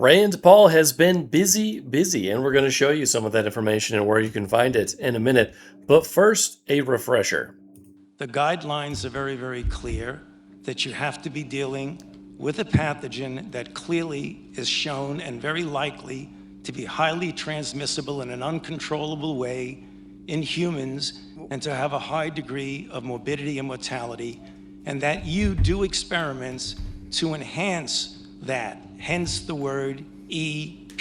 Rand Paul has been busy, and we're going to show you some of that information and where you can find it in a minute. But first, a refresher. The guidelines are very, very clear that you have to be dealing with a pathogen that clearly is shown and very likely to be highly transmissible in an uncontrollable way in humans and to have a high degree of morbidity and mortality, and that you do experiments to enhance that, hence the word EPPP,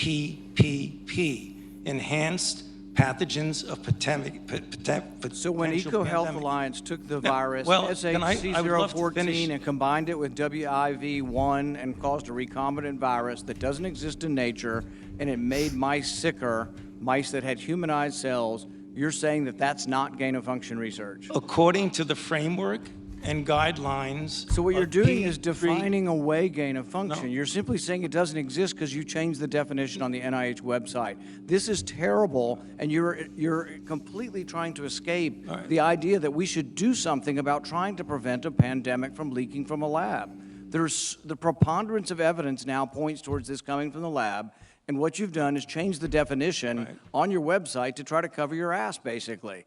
enhanced pathogens of So when EcoHealth Alliance took the virus SHC014 and combined it with WIV1 and caused a recombinant virus that doesn't exist in nature, and it made mice sicker, mice that had humanized cells, you're saying that that's not gain-of-function research? According to the framework and guidelines. So what you're doing is defining away gain-of-function. No. You're simply saying it doesn't exist because you changed the definition on the NIH website. This is terrible, and you're completely trying to escape the idea that we should do something about trying to prevent a pandemic from leaking from a lab. There's the preponderance of evidence now points towards this coming from the lab, and what you've done is change the definition on your website to try to cover your ass, basically.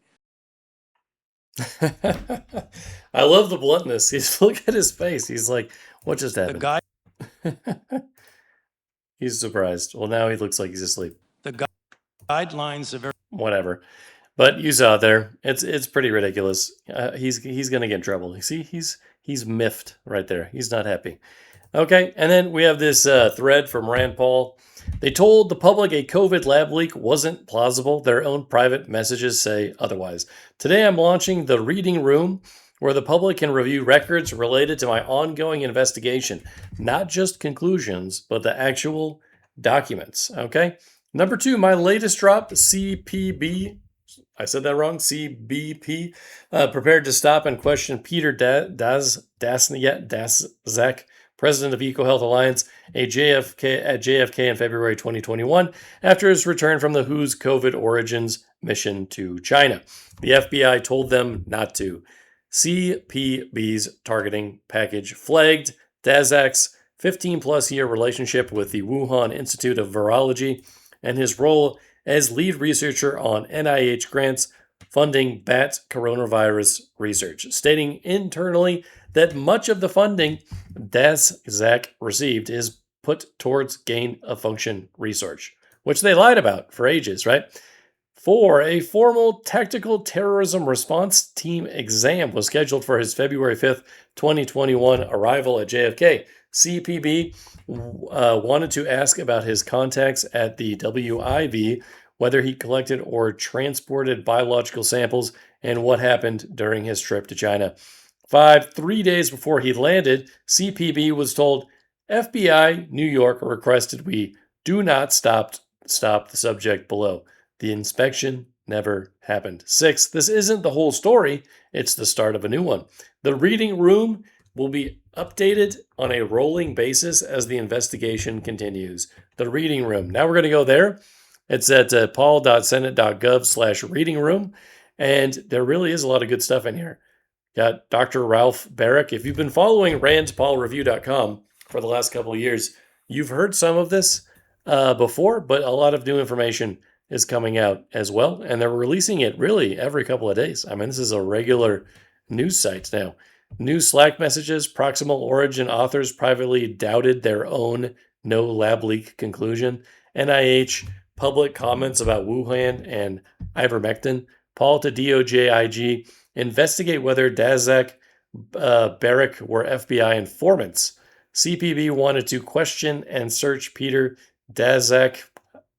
I love the bluntness. Look at his face. He's like, what just happened? He's surprised. Well, now he looks like he's asleep. The guidelines are very... Whatever. But you saw it there. It's pretty ridiculous. He's going to get in trouble. You see, he's miffed right there. He's not happy. Okay, and then we have this thread from Rand Paul. They told the public a COVID lab leak wasn't plausible. Their own private messages say otherwise. Today I'm launching the Reading Room, where the public can review records related to my ongoing investigation. Not just conclusions, but the actual documents. Okay? Number 2, my latest drop, CPB. I said that wrong. CBP. Prepared to stop and question Peter Daszak, president of EcoHealth Alliance, at JFK in February 2021, after his return from the WHO's COVID origins mission to China. The FBI told them not to. CPB's targeting package flagged Daszak's 15-plus year relationship with the Wuhan Institute of Virology and his role as lead researcher on NIH grants funding bat coronavirus research, stating internally that much of the funding Daszak received is put towards gain-of-function research, which they lied about for ages, right? 4, a formal tactical terrorism response team exam was scheduled for his February 5th, 2021 arrival at JFK. CPB wanted to ask about his contacts at the WIV, whether he collected or transported biological samples, and what happened during his trip to China. 5, 3 days before he landed, CPB was told, FBI, New York, requested we do not stop the subject below. The inspection never happened. 6, this isn't the whole story. It's the start of a new one. The Reading Room will be updated on a rolling basis as the investigation continues. The Reading Room. Now we're going to go there. It's at paul.senate.gov/reading room, and there really is a lot of good stuff in here. Got Dr. Ralph Baric. If you've been following randpaulreview.com for the last couple of years, you've heard some of this before, but a lot of new information is coming out as well, and they're releasing it really every couple of days. I mean, this is a regular news site now. New Slack messages, Proximal origin authors privately doubted their own no lab leak conclusion. NIH public comments about Wuhan and ivermectin. Paul to DOJ IG, investigate whether Daszak, Baric were FBI informants. CPB wanted to question and search Peter Daszak.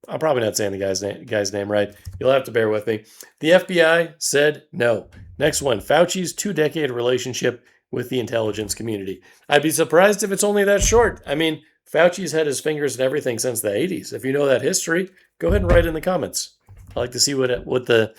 I'm probably not saying the guy's name right. You'll have to bear with me. The FBI said no. Next one, Fauci's 2-decade relationship with the intelligence community. I'd be surprised if it's only that short. I mean, Fauci's had his fingers in everything since the 80s. If you know that history, go ahead and write in the comments. I like to see what the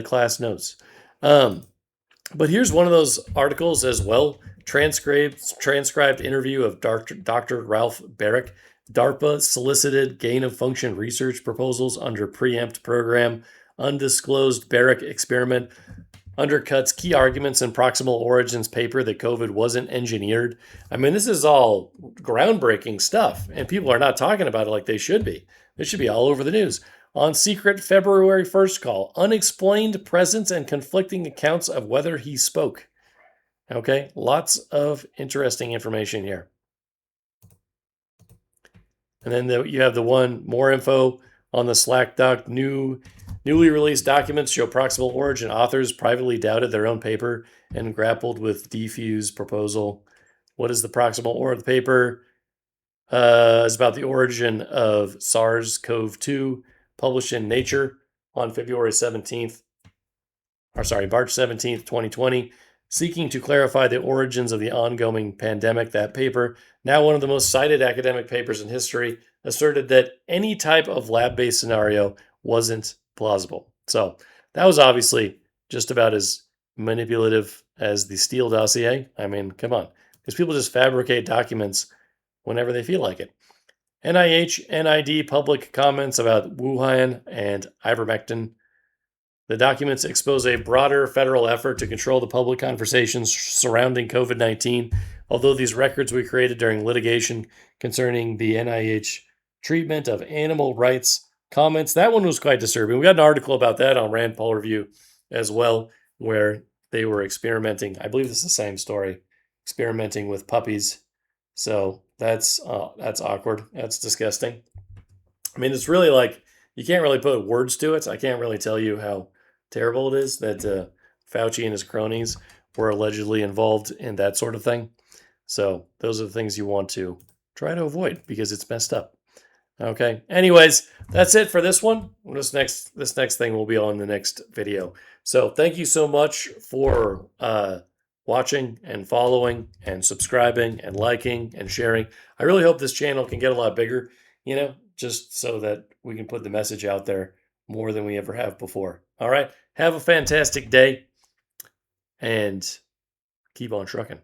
class knows. But here's one of those articles as well. Transcribed interview of Dr. Ralph Baric. DARPA solicited gain-of-function research proposals under preempt program. Undisclosed Baric experiment. undercuts key arguments in Proximal Origins paper that COVID wasn't engineered. I mean, this is all groundbreaking stuff, and people are not talking about it like they should be. This should be all over the news. On secret February 1st call, unexplained presence and conflicting accounts of whether he spoke. Okay, lots of interesting information here. And then you have the one, more info on the Slack doc. Newly released documents show Proximal Origin authors privately doubted their own paper and grappled with Defuse proposal. What is the Proximal Origin? The paper is about the origin of SARS-CoV-2, published in Nature on March 17th, 2020, seeking to clarify the origins of the ongoing pandemic. That paper, now one of the most cited academic papers in history, asserted that any type of lab-based scenario wasn't plausible. So that was obviously just about as manipulative as the Steele dossier. I mean, come on. These people just fabricate documents whenever they feel like it. NIH, NID public comments about Wuhan and ivermectin. The documents expose a broader federal effort to control the public conversations surrounding COVID-19, although these records were created during litigation concerning the NIH treatment of animal rights comments. That one was quite disturbing. We got an article about that on Rand Paul Review as well, where they were experimenting. I believe this is the same story, experimenting with puppies. So that's awkward. That's disgusting. I mean, it's really like, you can't really put words to it. I can't really tell you how terrible it is that Fauci and his cronies were allegedly involved in that sort of thing. So those are the things you want to try to avoid because it's messed up. Okay. Anyways, that's it for this one. This next thing will be on the next video. So thank you so much for watching and following and subscribing and liking and sharing. I really hope this channel can get a lot bigger, just so that we can put the message out there more than we ever have before. All right. Have a fantastic day and keep on trucking.